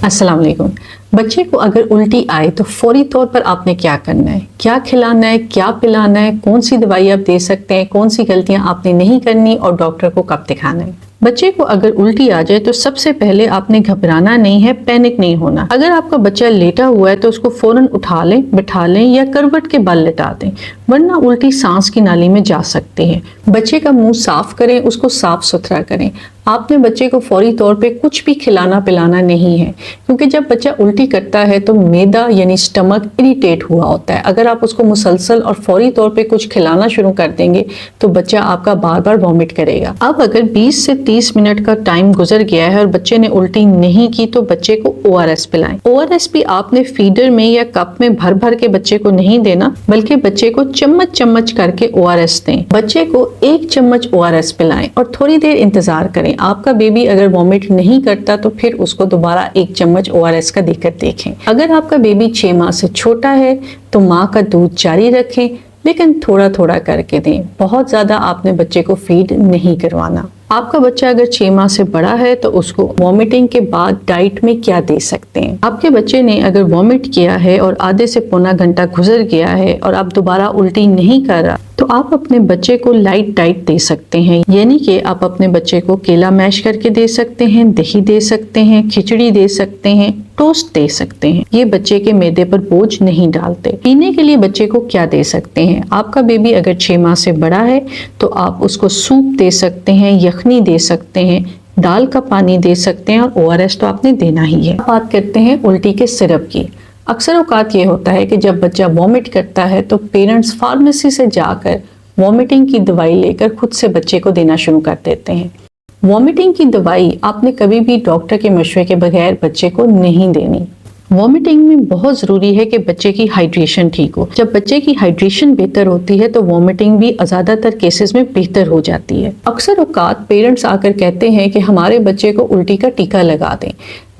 अस्सलाम वालेकुम। बच्चे को अगर उल्टी आए तो फौरी तौर पर आपने क्या करना है, क्या खिलाना है, क्या पिलाना है, कौन सी दवाई आप दे सकते हैं, कौन सी गलतियां आपने नहीं करनी और डॉक्टर को कब दिखाना है। बच्चे को अगर उल्टी आ जाए तो सबसे पहले आपने घबराना नहीं है, पैनिक नहीं होना। अगर आपका बच्चा लेटा हुआ है तो उसको फौरन उठा लें, बिठा लें या करवट के बल लेटा दें, वरना उल्टी सांस की नाली में जा सकती है। बच्चे का मुंह साफ करें, उसको साफ सुथरा करें। आपने बच्चे को फौरी तौर पे कुछ भी खिलाना पिलाना नहीं है, क्योंकि जब बच्चा उल्टी करता है तो मैदा यानी स्टमक इरिटेट हुआ होता है। अगर आप उसको मुसलसल और फौरी तौर पे कुछ खिलाना शुरू कर देंगे तो बच्चा आपका बार बार वॉमिट करेगा। अब अगर 20 से 30 मिनट का टाइम गुजर गया है और बच्चे ने उल्टी नहीं की तो बच्चे को ORS पिलाएं। ORS भी आपने फीडर में या कप में भर भर के बच्चे को नहीं देना, बल्कि बच्चे को चम्मच चम्मच करके ORS दें। बच्चे को 1 चम्मच ORS पिलाएं और थोड़ी देर इंतजार करें। आपका बेबी अगर वॉमिट नहीं करता तो फिर उसको दोबारा 1 चम्मच ORS का देकर देखें। अगर आपका बेबी 6 माह से छोटा है तो माँ का दूध जारी रखें, लेकिन थोड़ा थोड़ा करके दें। बहुत ज्यादा आपने बच्चे को फीड नहीं करवाना। आपका बच्चा अगर 6 माह से बड़ा है तो उसको वॉमिटिंग के बाद डाइट में क्या दे सकते हैं। आपके बच्चे ने अगर वॉमिट किया है और आधे से पौना घंटा गुजर गया है और आप दोबारा उल्टी नहीं कर रहा तो आप अपने बच्चे को लाइट डाइट दे सकते हैं, यानी कि आप अपने बच्चे को केला मैश करके दे सकते हैं, दही दे सकते हैं, खिचड़ी दे सकते हैं, टोस्ट दे सकते हैं। ये बच्चे के मैदे पर बोझ नहीं डालते। पीने के लिए बच्चे को क्या दे सकते हैं। आपका बेबी अगर 6 माह से बड़ा है तो आप उसको सूप दे सकते हैं, यखनी दे सकते हैं, दाल का पानी दे सकते हैं और ORS तो आपने देना ही है। बात करते हैं उल्टी के सिरप की। अक्सर औकात ये होता है कि जब बच्चा वॉमिट करता है तो पेरेंट्स फार्मेसी से जाकर वॉमिटिंग की दवाई लेकर खुद से बच्चे को देना शुरू कर देते हैं। वॉमिटिंग की दवाई आपने कभी भी डॉक्टर के मशवरे के बगैर बच्चे को नहीं देनी। वॉमिटिंग में बहुत ज़रूरी है कि बच्चे की हाइड्रेशन ठीक हो। जब बच्चे की हाइड्रेशन बेहतर होती है तो वॉमिटिंग भी ज़्यादातर केसेस में बेहतर हो जाती है। अक्सर औकात पेरेंट्स आकर कहते हैं कि हमारे बच्चे को उल्टी का टीका लगा दें।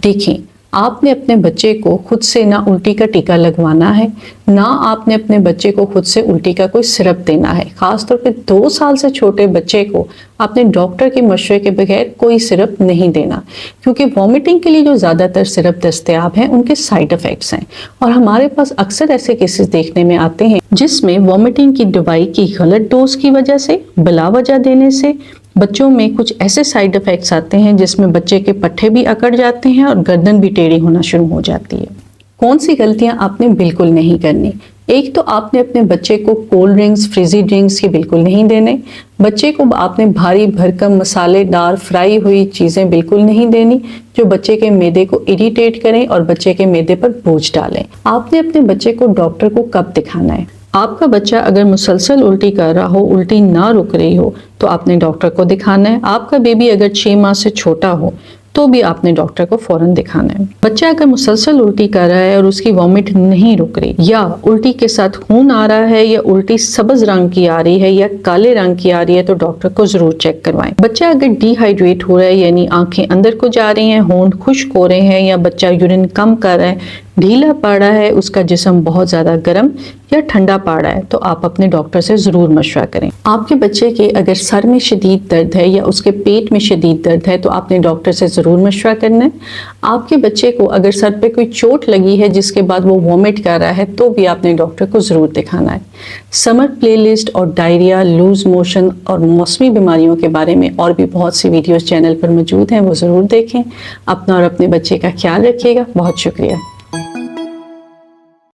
देखें, आपने अपने बच्चे को खुद से ना उल्टी का टीका लगवाना है, ना आपने अपने बच्चे को खुद से उल्टी का कोई सिरप देना है। खासतौर पे 2 साल से छोटे बच्चे को आपने डॉक्टर के मशवरे के बगैर कोई सिरप नहीं देना, क्योंकि वॉमिटिंग के लिए जो ज़्यादातर सिरप दस्तयाब हैं उनके साइड इफ़ेक्ट्स हैं और हमारे पास अक्सर ऐसे केसेस देखने में आते हैं जिसमें वॉमिटिंग की दवाई की गलत डोज की वजह से, बिला वजह देने से बच्चों में कुछ ऐसे साइड इफेक्ट्स आते हैं जिसमें बच्चे के पट्टे भी अकड़ जाते हैं और गर्दन भी टेढ़ी होना शुरू हो जाती है। कौन सी गलतियां आपने बिल्कुल नहीं करनी। एक तो आपने अपने बच्चे को कोल्ड ड्रिंक्स, फ्रिजी ड्रिंक्स के बिल्कुल नहीं देने। बच्चे को आपने भारी भरकम मसालेदार फ्राई हुई चीज़ें बिल्कुल नहीं देनी जो बच्चे के मैदे को इरिटेट करें और बच्चे के मैदे पर बोझ डालें। आपने अपने बच्चे को डॉक्टर को कब दिखाना है। आपका बच्चा अगर मुसलसल उल्टी कर रहा हो, उल्टी ना रुक रही हो तो आपने डॉक्टर को दिखाना है। आपका बेबी अगर 6 माह से छोटा हो तो भी आपने डॉक्टर को फौरन दिखाना है। बच्चा अगर मुसलसल उल्टी कर रहा है और उसकी वॉमिट नहीं रुक रही, या उल्टी के साथ खून आ रहा है, या उल्टी सब्ज रंग की आ रही है या काले रंग की आ रही है तो डॉक्टर को जरूर चेक करवाएं। बच्चा अगर डिहाइड्रेट हो रहा है यानी आंखें अंदर को जा रही हैं, होंठ खुश्क हो रहे हैं, या बच्चा यूरिन कम कर रहा है, ढीला पड़ रहा है, उसका जिस्म बहुत ज़्यादा गर्म या ठंडा पड़ रहा है तो आप अपने डॉक्टर से ज़रूर मशवरा करें। आपके बच्चे के अगर सर में शदीद दर्द है या उसके पेट में शदीद दर्द है तो आपने डॉक्टर से ज़रूर मशवरा करना है। आपके बच्चे को अगर सर पे कोई चोट लगी है जिसके बाद वो वॉमिट कर रहा है तो भी आपने डॉक्टर को ज़रूर दिखाना है। समर प्लेलिस्ट और डायरिया, लूज मोशन और मौसमी बीमारियों के बारे में और भी बहुत सी वीडियोज़ चैनल पर मौजूद हैं, वो ज़रूर देखें। अपना और अपने बच्चे का ख्याल रखिएगा। बहुत शुक्रिया।